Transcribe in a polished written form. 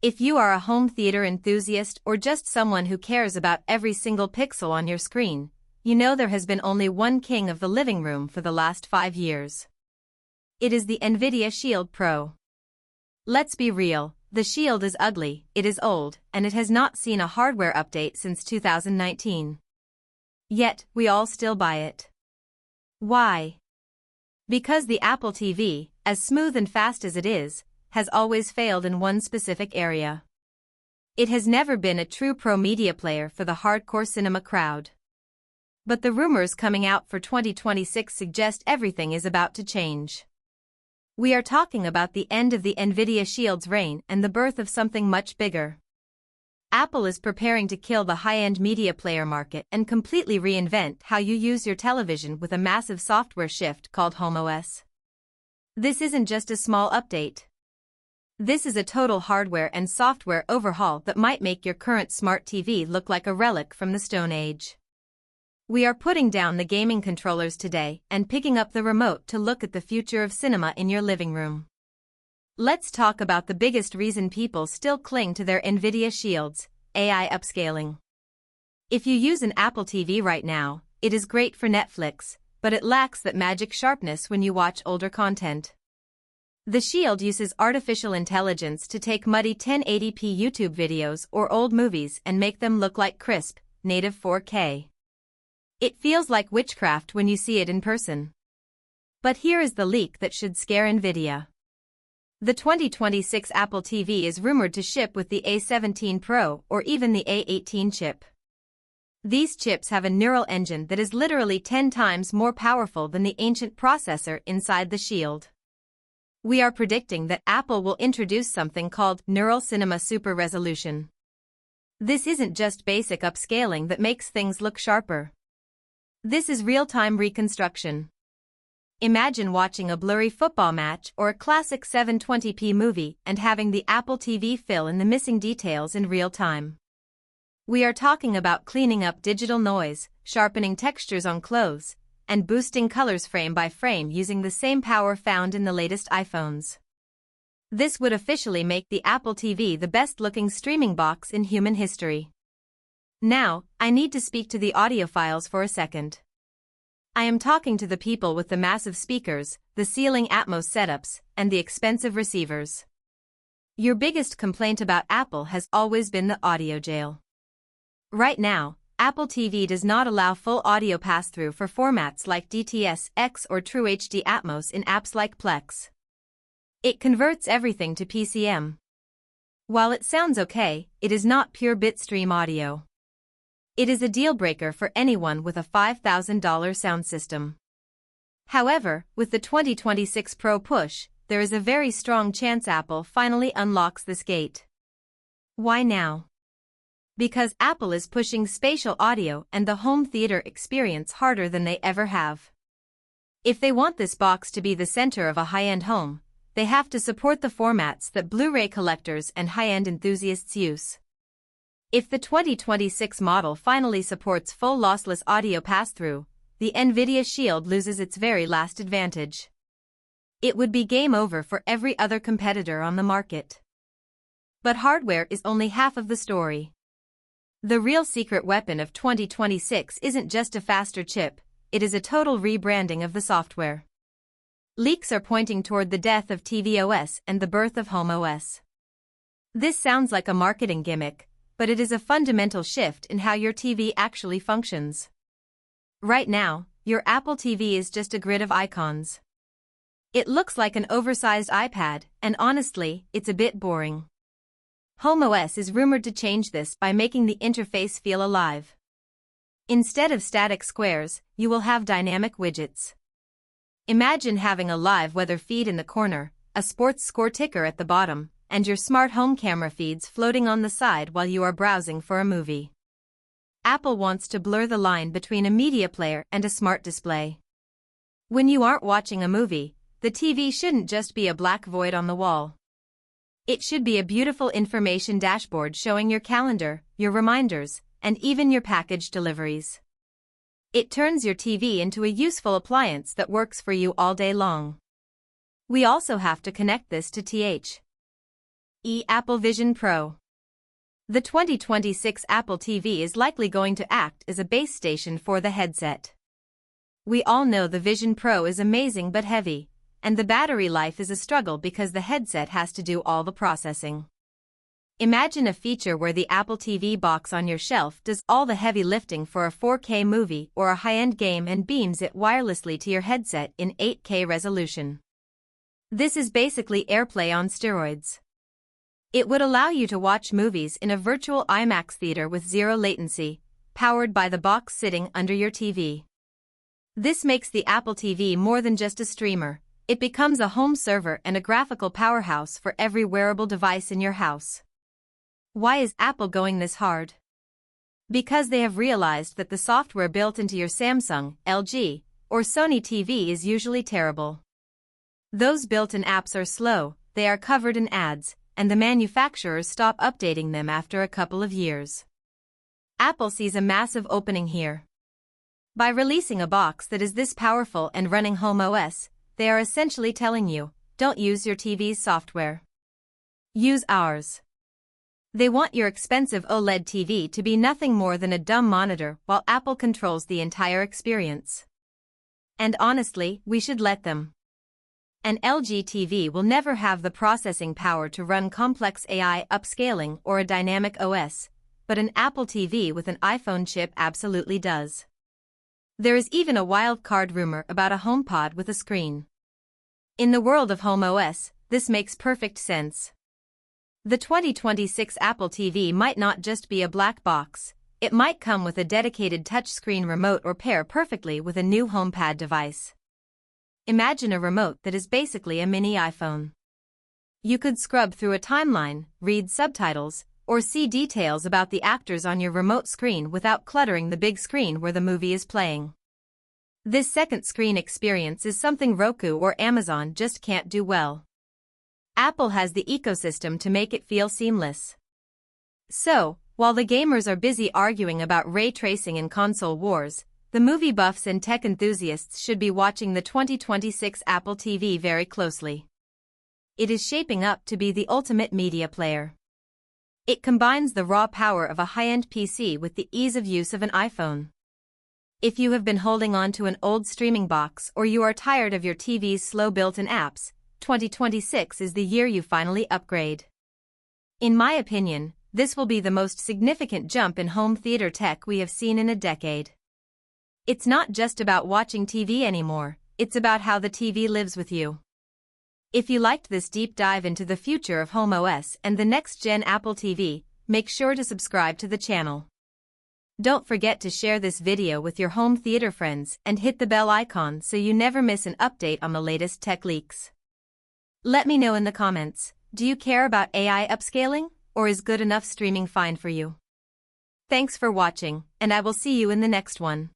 If you are a home theater enthusiast or just someone who cares about every single pixel on your screen, you know there has been only one king of the living room for the last 5 years. It is the Nvidia Shield Pro. Let's be real, the Shield is ugly, it is old, and it has not seen a hardware update since 2019. Yet, we all still buy it. Why? Because the Apple TV, as smooth and fast as it is, has always failed in one specific area. It has never been a true pro media player for the hardcore cinema crowd. But the rumors coming out for 2026 suggest everything is about to change. We are talking about the end of the Nvidia Shield's reign and the birth of something much bigger. Apple is preparing to kill the high-end media player market and completely reinvent how you use your television with a massive software shift called HomeOS. This isn't just a small update. This is a total hardware and software overhaul that might make your current smart TV look like a relic from the Stone Age. We are putting down the gaming controllers today and picking up the remote to look at the future of cinema in your living room. Let's talk about the biggest reason people still cling to their Nvidia Shields, AI upscaling. If you use an Apple TV right now, it is great for Netflix, but it lacks that magic sharpness when you watch older content. The Shield uses artificial intelligence to take muddy 1080p YouTube videos or old movies and make them look like crisp, native 4K. It feels like witchcraft when you see it in person. But here is the leak that should scare Nvidia. The 2026 Apple TV is rumored to ship with the A17 Pro or even the A18 chip. These chips have a neural engine that is literally 10 times more powerful than the ancient processor inside the Shield. We are predicting that Apple will introduce something called Neural Cinema Super Resolution. This isn't just basic upscaling that makes things look sharper. This is real-time reconstruction. Imagine watching a blurry football match or a classic 720p movie and having the Apple TV fill in the missing details in real time. We are talking about cleaning up digital noise, sharpening textures on clothes, and boosting colors frame by frame using the same power found in the latest iPhones. This would officially make the Apple TV the best-looking streaming box in human history. Now, I need to speak to the audiophiles for a second. I am talking to the people with the massive speakers, the ceiling Atmos setups, and the expensive receivers. Your biggest complaint about Apple has always been the audio jail. Right now, Apple TV does not allow full audio pass-through for formats like DTS-X or TrueHD Atmos in apps like Plex. It converts everything to PCM. While it sounds okay, it is not pure bitstream audio. It is a deal-breaker for anyone with a $5,000 sound system. However, with the 2026 Pro push, there is a very strong chance Apple finally unlocks this gate. Why now? Because Apple is pushing spatial audio and the home theater experience harder than they ever have. If they want this box to be the center of a high-end home, they have to support the formats that Blu-ray collectors and high-end enthusiasts use. If the 2026 model finally supports full lossless audio pass-through, the Nvidia Shield loses its very last advantage. It would be game over for every other competitor on the market. But hardware is only half of the story. The real secret weapon of 2026 isn't just a faster chip, it is a total rebranding of the software. Leaks are pointing toward the death of tvOS and the birth of HomeOS. This sounds like a marketing gimmick, but it is a fundamental shift in how your TV actually functions. Right now, your Apple TV is just a grid of icons. It looks like an oversized iPad, and honestly, it's a bit boring. HomeOS is rumored to change this by making the interface feel alive. Instead of static squares, you will have dynamic widgets. Imagine having a live weather feed in the corner, a sports score ticker at the bottom, and your smart home camera feeds floating on the side while you are browsing for a movie. Apple wants to blur the line between a media player and a smart display. When you aren't watching a movie, the TV shouldn't just be a black void on the wall. It should be a beautiful information dashboard showing your calendar, your reminders, and even your package deliveries. It turns your TV into a useful appliance that works for you all day long. We also have to connect this to Apple Vision Pro. The 2026 Apple TV is likely going to act as a base station for the headset. We all know the Vision Pro is amazing but heavy, and the battery life is a struggle because the headset has to do all the processing. Imagine a feature where the Apple TV box on your shelf does all the heavy lifting for a 4K movie or a high-end game and beams it wirelessly to your headset in 8K resolution. This is basically AirPlay on steroids. It would allow you to watch movies in a virtual IMAX theater with zero latency, powered by the box sitting under your TV. This makes the Apple TV more than just a streamer. It becomes a home server and a graphical powerhouse for every wearable device in your house. Why is Apple going this hard? Because they have realized that the software built into your Samsung, LG, or Sony TV is usually terrible. Those built-in apps are slow, they are covered in ads, and the manufacturers stop updating them after a couple of years. Apple sees a massive opening here. By releasing a box that is this powerful and running HomeOS, they are essentially telling you, don't use your TV's software. Use ours. They want your expensive OLED TV to be nothing more than a dumb monitor while Apple controls the entire experience. And honestly, we should let them. An LG TV will never have the processing power to run complex AI upscaling or a dynamic OS, but an Apple TV with an iPhone chip absolutely does. There is even a wild card rumor about a HomePod with a screen. In the world of HomeOS, this makes perfect sense. The 2026 Apple TV might not just be a black box, it might come with a dedicated touchscreen remote or pair perfectly with a new HomePad device. Imagine a remote that is basically a mini iPhone. You could scrub through a timeline, read subtitles, or see details about the actors on your remote screen without cluttering the big screen where the movie is playing. This second screen experience is something Roku or Amazon just can't do well. Apple has the ecosystem to make it feel seamless. So, while the gamers are busy arguing about ray tracing and console wars, the movie buffs and tech enthusiasts should be watching the 2026 Apple TV very closely. It is shaping up to be the ultimate media player. It combines the raw power of a high-end PC with the ease of use of an iPhone. If you have been holding on to an old streaming box or you are tired of your TV's slow built-in apps, 2026 is the year you finally upgrade. In my opinion, this will be the most significant jump in home theater tech we have seen in a decade. It's not just about watching TV anymore, it's about how the TV lives with you. If you liked this deep dive into the future of HomeOS and the next-gen Apple TV, make sure to subscribe to the channel. Don't forget to share this video with your home theater friends and hit the bell icon so you never miss an update on the latest tech leaks. Let me know in the comments, do you care about AI upscaling, or is good enough streaming fine for you? Thanks for watching, and I will see you in the next one.